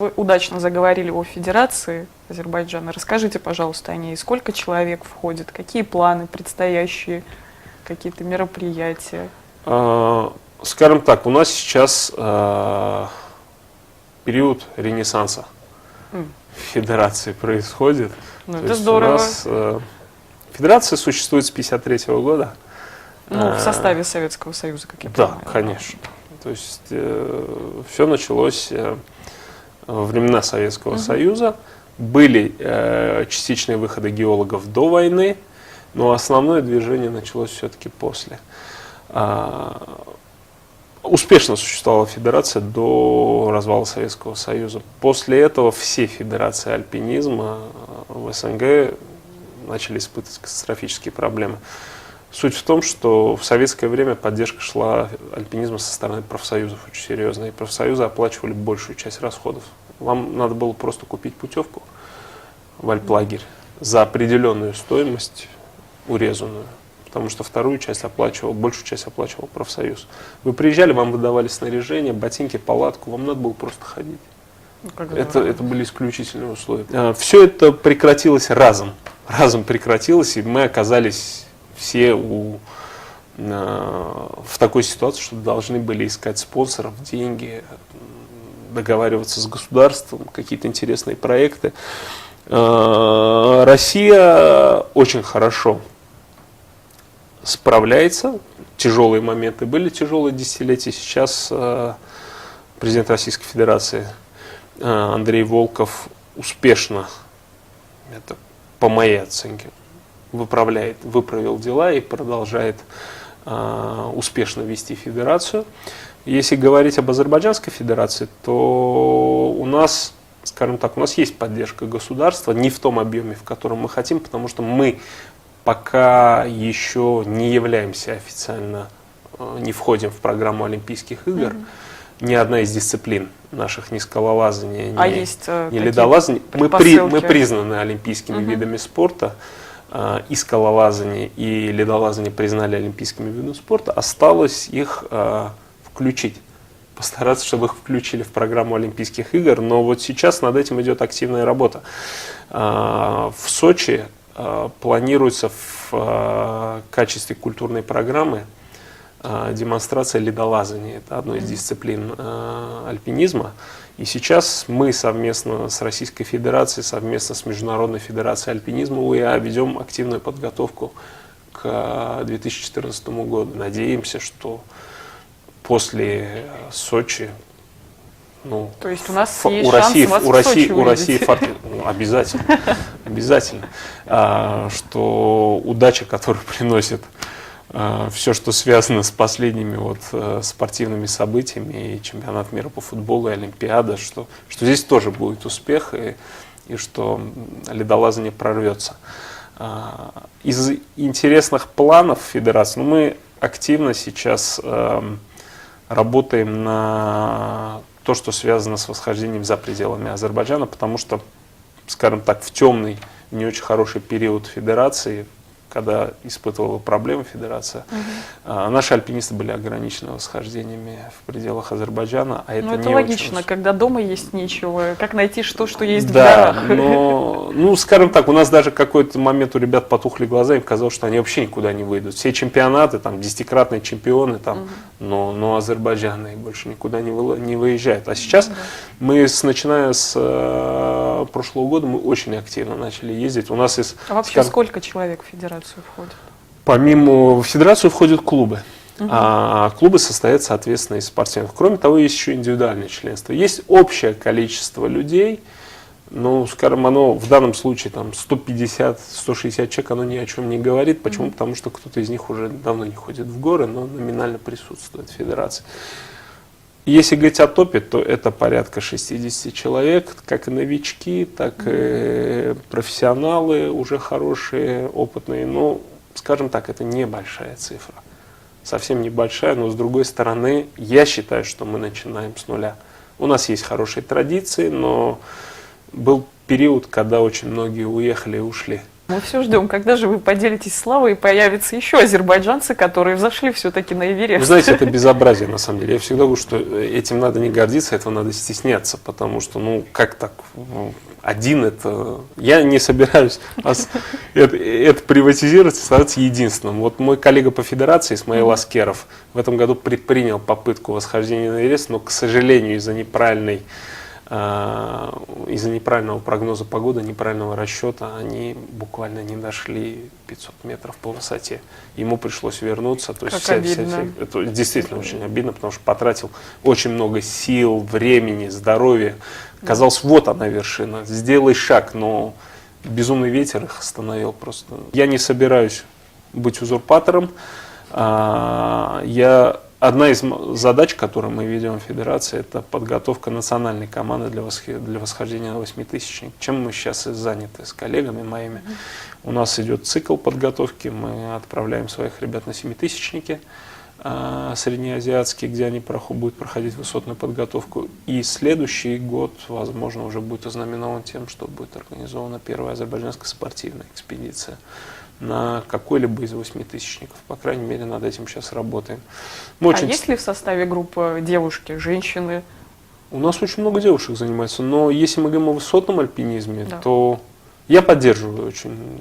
Вы удачно заговорили о Федерации Азербайджана. Расскажите, пожалуйста, о ней. Сколько человек входит? Какие планы предстоящие? Какие-то мероприятия? Скажем так, у нас сейчас период ренессанса Федерации происходит. Ну, То это есть здорово. У нас, Федерация существует с 1953 года. Ну, в составе Советского Союза, как я Да, понимаю. конечно. То есть все началось во времена Советского Союза. Были частичные выходы геологов до войны, но основное движение началось все-таки после. Успешно существовала федерация до развала Советского Союза. После этого все федерации альпинизма в СНГ начали испытывать катастрофические проблемы. Суть в том, что в советское время поддержка шла альпинизма со стороны профсоюзов очень серьезно. И профсоюзы оплачивали большую часть расходов. Вам надо было просто купить путевку в альплагерь за определенную стоимость урезанную. Потому что большую часть оплачивал профсоюз. Вы приезжали, вам выдавали снаряжение, ботинки, палатку, вам надо было просто ходить. Это были исключительные условия. Все это прекратилось разом. Разом прекратилось, и мы оказались все в такой ситуации, что должны были искать спонсоров, деньги, договариваться с государством, какие-то интересные проекты. Россия очень хорошо справляется. Тяжелые моменты были, тяжелые десятилетия. Сейчас президент Российской Федерации Андрей Волков успешно, это по моей оценке, выправил дела и продолжает успешно вести федерацию. Если говорить об Азербайджанской Федерации, то у нас, скажем так, у нас есть поддержка государства, не в том объеме, в котором мы хотим, потому что мы пока еще не являемся официально, не входим в программу Олимпийских игр. Ни одна из дисциплин наших, ни скалолазание, ни ледолазание. Мы признаны олимпийскими видами спорта. И скалолазание, и ледолазание признали олимпийскими видами спорта. Осталось их включить. Постараться, чтобы их включили в программу Олимпийских игр. Но вот сейчас над этим идет активная работа. В Сочи планируется в качестве культурной программы демонстрация ледолазания. Это одна из дисциплин альпинизма. И сейчас мы совместно с Российской Федерацией, совместно с Международной Федерацией альпинизма УИА ведем активную подготовку к 2014 году. Надеемся, что после Сочи, то есть у нас есть шанс вас в Сочи увидеть. Обязательно, что удача, которую приносит все, что связано с последними спортивными событиями, и чемпионат мира по футболу, и Олимпиада, что здесь тоже будет успех, и что ледолазание прорвется. Из интересных планов федерации, мы активно сейчас работаем на то, что связано с восхождением за пределами Азербайджана, потому что, скажем так, в темный, не очень хороший период федерации, когда испытывала проблемы федерация, наши альпинисты были ограничены восхождениями в пределах Азербайджана, а это это не логично, очень... когда дома есть нечего, как найти что есть в Да, горах. но, скажем так, у нас даже какой-то момент у ребят потухли глаза, им казалось, что они вообще никуда не выйдут. Все чемпионаты, там, десятикратные чемпионы, там, но Азербайджан и больше никуда не выезжают. А сейчас мы, начиная с прошлого года, мы очень активно начали ездить. У нас А вообще сколько человек в федерацию входит? В федерацию входят клубы. А клубы состоят, соответственно, из спортсменов. Кроме того, есть еще индивидуальное членство. Есть общее количество людей, скажем, оно в данном случае 150-160 человек, оно ни о чем не говорит. Почему? Потому что кто-то из них уже давно не ходит в горы, но номинально присутствует в федерации. Если говорить о топе, то это порядка 60 человек, как и новички, так и профессионалы уже хорошие, опытные. Но, скажем так, это небольшая цифра. Совсем небольшая, но с другой стороны, я считаю, что мы начинаем с нуля. У нас есть хорошие традиции, но был период, когда очень многие уехали и ушли. Мы все ждем, когда же вы поделитесь славой и появятся еще азербайджанцы, которые взошли все-таки на Эверест. Вы знаете, это безобразие на самом деле. Я всегда говорю, что этим надо не гордиться, этого надо стесняться, потому что, ну, как так, один это... Я не собираюсь это приватизировать и становиться единственным. Вот мой коллега по федерации, Исмаил Аскеров, в этом году предпринял попытку восхождения на Эверест, но, к сожалению, из-за неправильного прогноза погоды, неправильного расчета, они буквально не дошли 500 метров по высоте. Ему пришлось вернуться. То есть это действительно очень обидно, потому что потратил очень много сил, времени, здоровья. Казалось, вот она вершина, сделай шаг, но безумный ветер их остановил просто. Я не собираюсь быть узурпатором. Одна из задач, которую мы ведем в Федерации, это подготовка национальной команды для восхождения на 8000. Чем мы сейчас и заняты с коллегами моими. У нас идет цикл подготовки, мы отправляем своих ребят на 7000-ники среднеазиатские, где они будут проходить высотную подготовку. И следующий год, возможно, уже будет ознаменован тем, что будет организована первая азербайджанская спортивная экспедиция на какой-либо из 8000-ников. По крайней мере, над этим сейчас работаем. Есть ли в составе группы девушки, женщины? У нас очень много девушек занимается, но если мы говорим о высотном альпинизме, то я поддерживаю очень.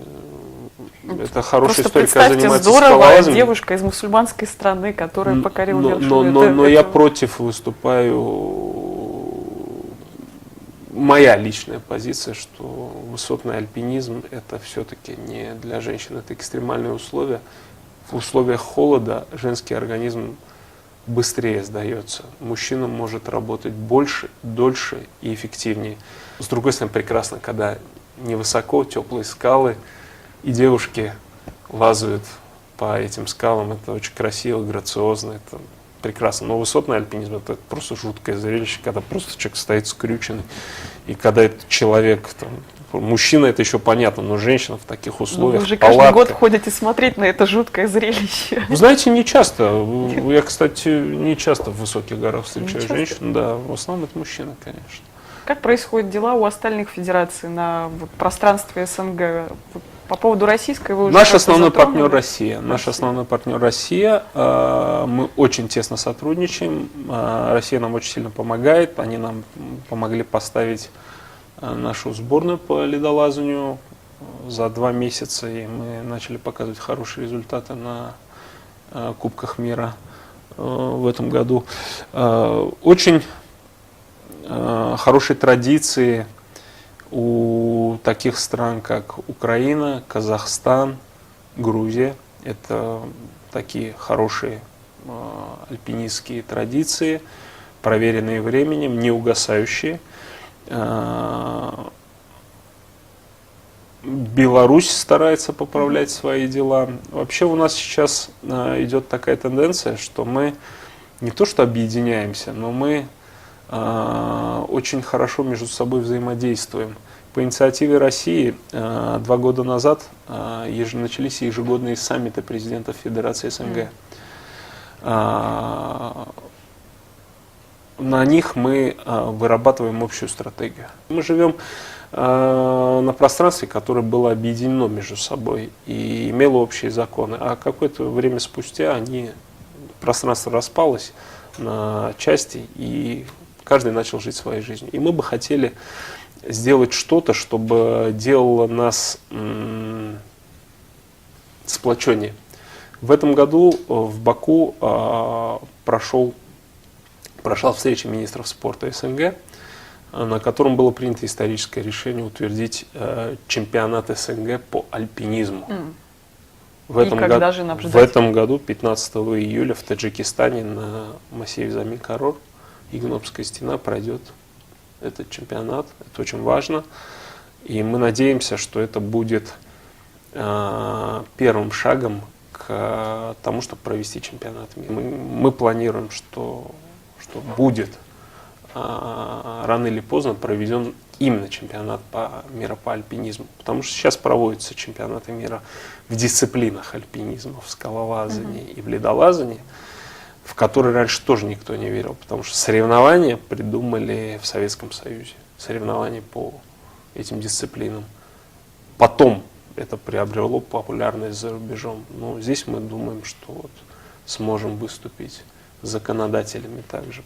Это хорошая история, когда занимается скалолазанием. Девушка из мусульманской страны, которая покорила вершину. Но я против выступаю. Моя личная позиция, что высотный альпинизм это все-таки не для женщин, это экстремальные условия. В условиях холода женский организм быстрее сдается. Мужчина может работать больше, дольше и эффективнее. С другой стороны, прекрасно, когда невысоко, теплые скалы, и девушки лазают по этим скалам. Это очень красиво, грациозно, это прекрасно. Но высотный альпинизм это просто жуткое зрелище, когда просто человек стоит скрюченный. И когда этот человек, мужчина это еще понятно, но женщина в таких условиях. Вы же каждый год ходите смотреть на это жуткое зрелище. Вы знаете, не часто. Я, кстати, не часто в высоких горах встречаю женщин. Да, в основном это мужчины, конечно. Как происходят дела у остальных федераций на пространстве СНГ? По поводу российской вы уже Наш основной партнер Россия. Наш основной партнер Россия. Мы очень тесно сотрудничаем. Россия нам очень сильно помогает. Они нам помогли поставить нашу сборную по ледолазанию за 2 месяца. И мы начали показывать хорошие результаты на Кубках мира в этом году. Очень хорошие традиции у таких стран, как Украина, Казахстан, Грузия. Это такие хорошие альпинистские традиции, проверенные временем, не угасающие. Беларусь старается поправлять свои дела. Вообще у нас сейчас идет такая тенденция, что мы не то что объединяемся, но мы очень хорошо между собой взаимодействуем. По инициативе России 2 года назад начались ежегодные саммиты президентов Федерации СНГ. На них мы вырабатываем общую стратегию. Мы живем на пространстве, которое было объединено между собой и имело общие законы. А какое-то время спустя пространство распалось на части, и каждый начал жить своей жизнью. И мы бы хотели сделать что-то, чтобы делало нас сплоченнее. В этом году в Баку прошла встреча министров спорта СНГ, на котором было принято историческое решение утвердить чемпионат СНГ по альпинизму. В этом году, 15 июля, в Таджикистане на массиве Замин-Карор, Игнопская стена, пройдет этот чемпионат. Это очень важно. И мы надеемся, что это будет первым шагом к тому, чтобы провести чемпионат мира. Мы планируем, что будет рано или поздно проведен именно чемпионат мира по альпинизму. Потому что сейчас проводятся чемпионаты мира в дисциплинах альпинизма, в скалолазании и в ледолазании, в которые раньше тоже никто не верил, потому что соревнования придумали в Советском Союзе. Соревнования по этим дисциплинам. Потом это приобрело популярность за рубежом. Но здесь мы думаем, что вот сможем выступить законодателями также.